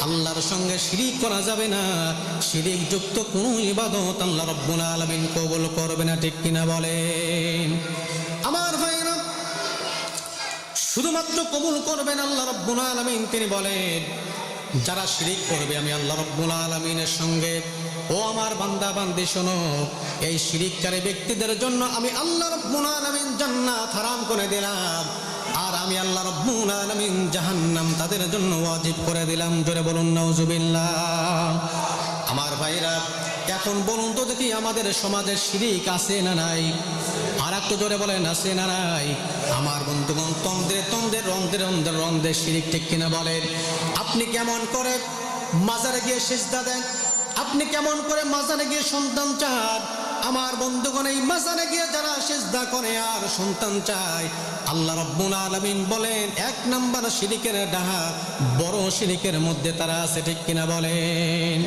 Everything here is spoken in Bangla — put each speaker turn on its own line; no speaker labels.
আল্লাহর সঙ্গে শিরিক করা যাবে না। শিরিক যুক্ত কোনো ইবাদত আল্লাহ রাব্বুল আলামিন কবুল করবে না, ঠিক কিনা বলেন? আমার ভাইরা, শুধুমাত্র কবুল করবেন আল্লাহ রাব্বুল আলামিন। তিনি বলেন, যারা শিরিক করবে আমি আল্লাহ রাব্বুল আলামিনের সঙ্গে, ও আমার বান্দা বান্দি শোনো, এই শিরিককারী ব্যক্তিদের জন্য আমি আল্লাহ রাব্বুল আলামিন জান্নাত হারাম করে দিলাম, আর আমি আল্লাহ রাব্বুল আলামিন জাহান্নাম তাদের জন্য ওয়াজিব করে দিলাম। জোরে বলুন নাউজুবিল্লাহ। আমার ভাইরা, এখন বলুন তো দেখি, আমাদের সমাজে শিরিক আছে না নাই? আর একটু জোরে বলেন, আছে না নাই? আমার বন্ধুগণ, তন্দ্রে তন্দ্রে রন্ধ্রে রন্ধ্রে রন্ধ্রে শিরিক, ঠিক কিনা বলেন? আপনি কেমন করে মাজারে গিয়ে সিজদা দেন? আপনি কেমন করে মাজারে গিয়ে সন্তান চান? আমার বন্ধুগণ, এই মাজারে গিয়ে যারা সিজদা করে আর সন্তান চায়, আল্লাহ রাব্বুল আলামিন বলেন, এক নাম্বার শিরিকের ডাহা, বড় শিরিকের মধ্যে তারা আছে, ঠিক কিনা বলেন?